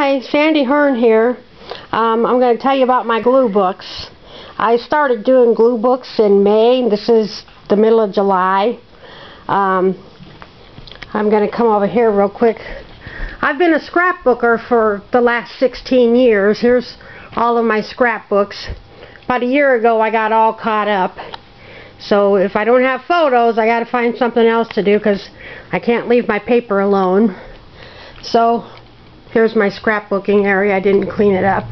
Hi, Sandy Hearn here. I'm going to tell you about my glue books. I started doing glue books in May. This is the middle of July. I'm going to come over here real quick. I've been a scrapbooker for the last 16 years. Here's all of my scrapbooks. About a year ago I got all caught up. So if I don't have photos, I got to find something else to do because I can't leave my paper alone. So here's my scrapbooking area. I didn't clean it up.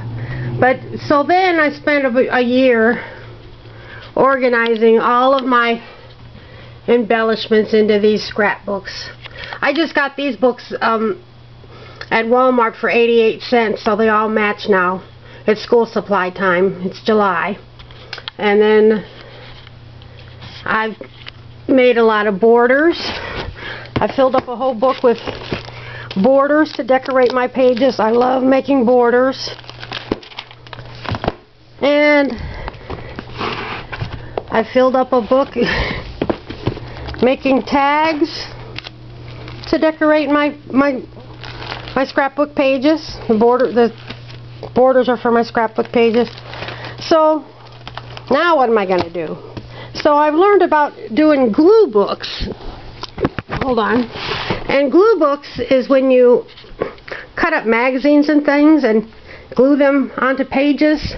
But so then I spent a year organizing all of my embellishments into these scrapbooks. I just got these books at Walmart for 88 cents, so they all match now. It's school supply time. It's July. And then I've made a lot of borders. I filled up a whole book with borders to decorate my pages. I love making borders. And I filled up a book making tags to decorate my scrapbook pages. The borders are for my scrapbook pages. So now what am I going to do? So I've learned about doing glue books. Hold on. And glue books is when you cut up magazines and things and glue them onto pages.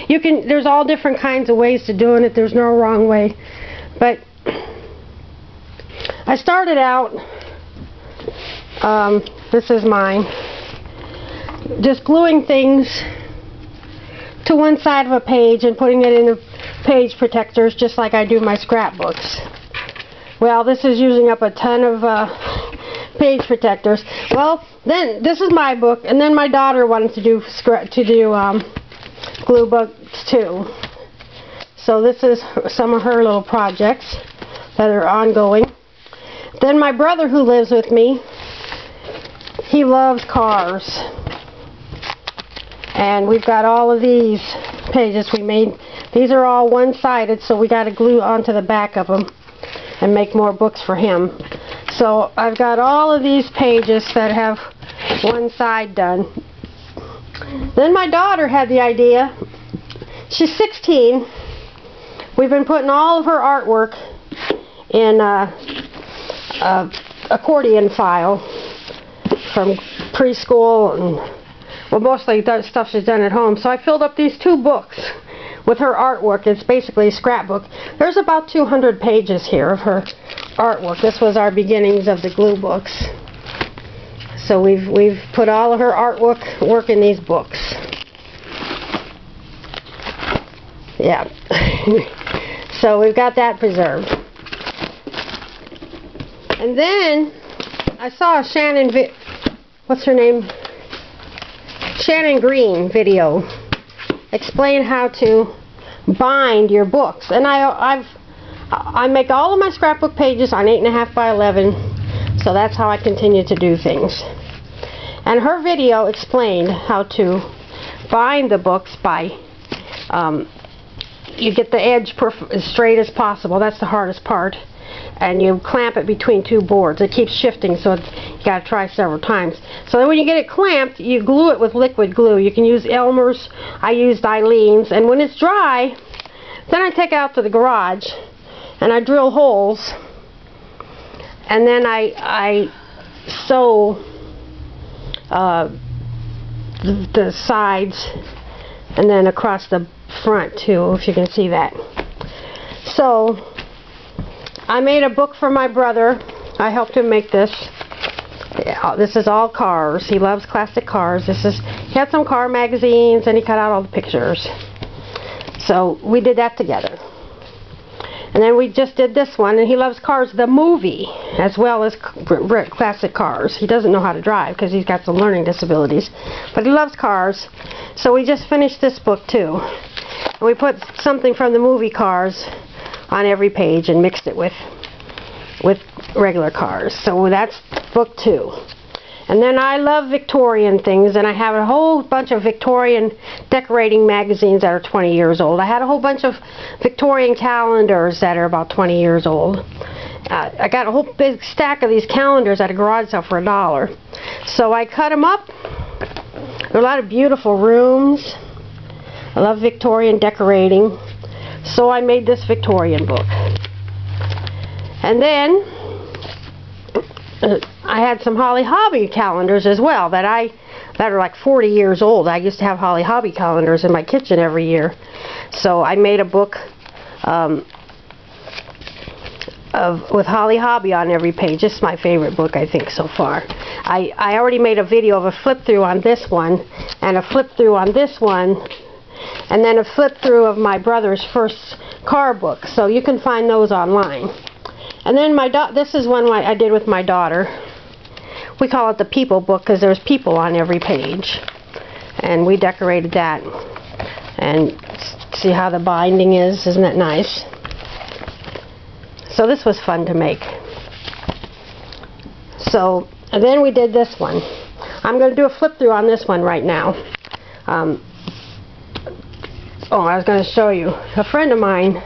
There's all different kinds of ways to doing it. There's no wrong way. But I started out, this is mine, just gluing things to one side of a page and putting it in the page protectors just like I do my scrapbooks. Well, this is using up a ton of page protectors. Well, then this is my book, and then my daughter wanted to do glue books too. So this is some of her little projects that are ongoing. Then my brother, who lives with me, he loves cars. And we've got all of these pages we made. These are all one-sided, so we got to glue onto the back of them and make more books for him. So I've got all of these pages that have one side done. Then my daughter had the idea. She's 16. We've been putting all of her artwork in a accordion file from preschool, and well, mostly stuff she's done at home. So I filled up these two books with her artwork. It's basically a scrapbook. There's about 200 pages here of her artwork. This was our beginnings of the glue books. So we've put all of her artwork in these books. Yeah. So we've got that preserved. And then I saw a what's her name? Shannon Green video explain how to bind your books. And I make all of my scrapbook pages on 8.5 by 11, so that's how I continue to do things. And her video explained how to bind the books by you get the edge as straight as possible. That's the hardest part. And you clamp it between two boards. It keeps shifting, so you got to try several times. So then when you get it clamped, you glue it with liquid glue. You can use Elmer's. I used Eileen's. And when it's dry, then I take it out to the garage and I drill holes. And then I sew the sides and then across the front too, if you can see that. So I made a book for my brother. I helped him make this. Yeah, this is all cars. He loves classic cars. He had some car magazines and he cut out all the pictures. So we did that together. And then we just did this one, and he loves Cars the movie as well as classic cars. He doesn't know how to drive because he's got some learning disabilities, but he loves cars. So we just finished this book too. And we put something from the movie Cars on every page and mixed it with regular cars. So that's book 2. And then I love Victorian things, and I have a whole bunch of Victorian decorating magazines that are 20 years old. I had a whole bunch of Victorian calendars that are about 20 years old. I got a whole big stack of these calendars at a garage sale for $1. So I cut them up There are a lot of beautiful rooms. I love Victorian decorating, so I made this Victorian book. And then I had some Holly Hobby calendars as well that are like 40 years old. I used to have Holly Hobby calendars in my kitchen every year. So I made a book with Holly Hobby on every page. This is my favorite book, I think, so far. I already made a video of a flip through on this one, and a flip through on this one, and then a flip through of my brother's first car book. So you can find those online. And then this is one I did with my daughter. We call it the people book because there's people on every page. And we decorated that. And see how the binding is? Isn't that nice? So this was fun to make. So, and then we did this one. I'm going to do a flip through on this one right now. Oh, I was going to show you. A friend of mine,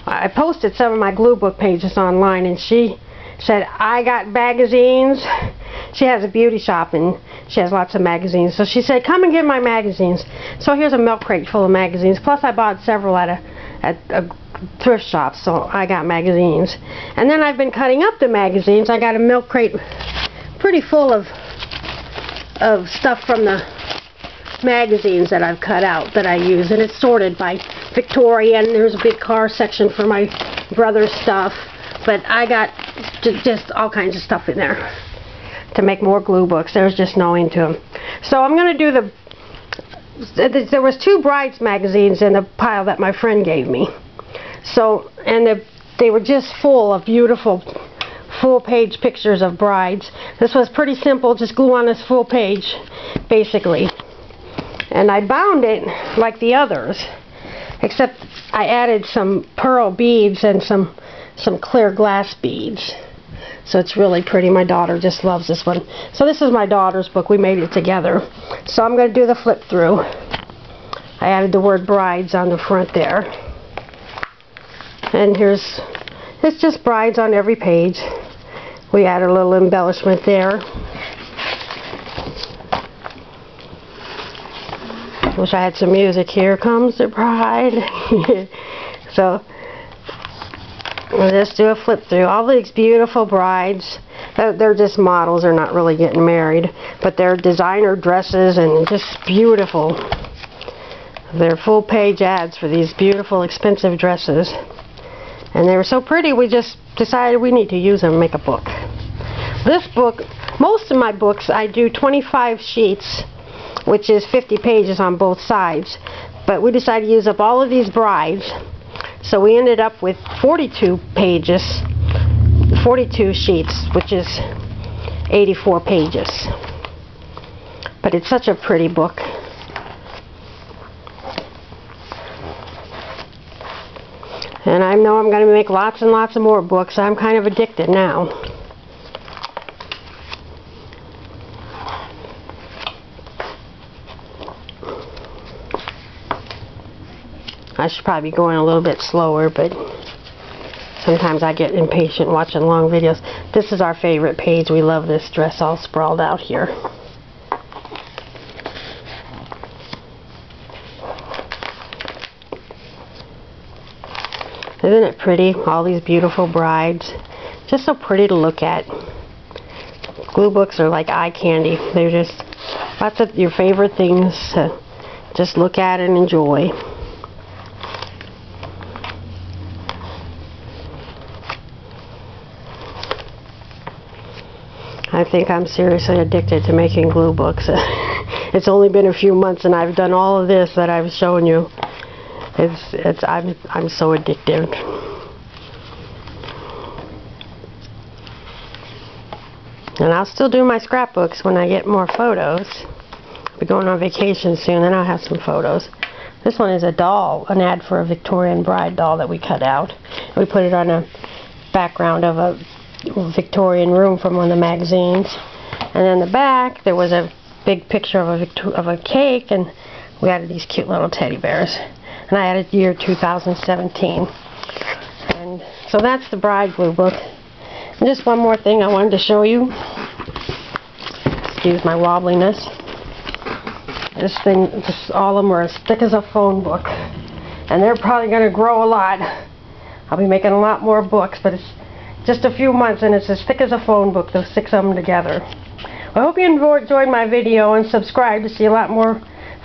I posted some of my glue book pages online, and she said, I got magazines. She has a beauty shop and she has lots of magazines. So she said, come and get my magazines. So here's a milk crate full of magazines. Plus I bought several at a thrift shop, so I got magazines. And then I've been cutting up the magazines. I got a milk crate pretty full of stuff from the magazines that I've cut out that I use, and it's sorted by Victorian. There's a big car section for my brother's stuff, but I got just all kinds of stuff in there to make more glue books. There's just no end to them. So I'm going to do there was 2 brides magazines in the pile that my friend gave me. So, and they were just full of beautiful full-page pictures of brides. This was pretty simple, just glue on this full page, basically. And I bound it like the others, except I added some pearl beads and some clear glass beads. So it's really pretty. My daughter just loves this one. So this is my daughter's book. We made it together. So I'm going to do the flip through. I added the word brides on the front there. And it's just brides on every page. We added a little embellishment there. Wish I had some music. Here comes the bride. So we'll just do a flip through. All these beautiful brides. They're just models. They're not really getting married. But they're designer dresses and just beautiful. They're full page ads for these beautiful expensive dresses. And they were so pretty, we just decided we need to use them and make a book. This book, most of my books, I do 25 sheets, which is 50 pages on both sides. But we decided to use up all of these brides, so we ended up with 42 pages, 42 sheets, which is 84 pages. But it's such a pretty book. And I know I'm going to make lots and lots of more books. I'm kind of addicted now. I should probably be going a little bit slower, but sometimes I get impatient watching long videos. This is our favorite page. We love this dress all sprawled out here. Isn't it pretty? All these beautiful brides. Just so pretty to look at. Glue books are like eye candy. They're just lots of your favorite things to just look at and enjoy. I think I'm seriously addicted to making glue books. It's only been a few months and I've done all of this that I've shown you. I'm so addictive. And I'll still do my scrapbooks when I get more photos. I'll be going on vacation soon, then I'll have some photos. This one is a doll, an ad for a Victorian bride doll that we cut out. We put it on a background of a Victorian room from one of the magazines. And in the back there was a big picture of a cake, and we added these cute little teddy bears. And I added year 2017. And so that's the bride glue book. And just one more thing I wanted to show you. Excuse my wobbliness. This thing, just all of them are as thick as a phone book. And they're probably going to grow a lot. I'll be making a lot more books, but it's just a few months and it's as thick as a phone book, those 6 of them together. I hope you enjoyed my video and subscribe to see a lot more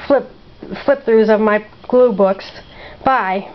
flip-throughs of my glue books. Bye.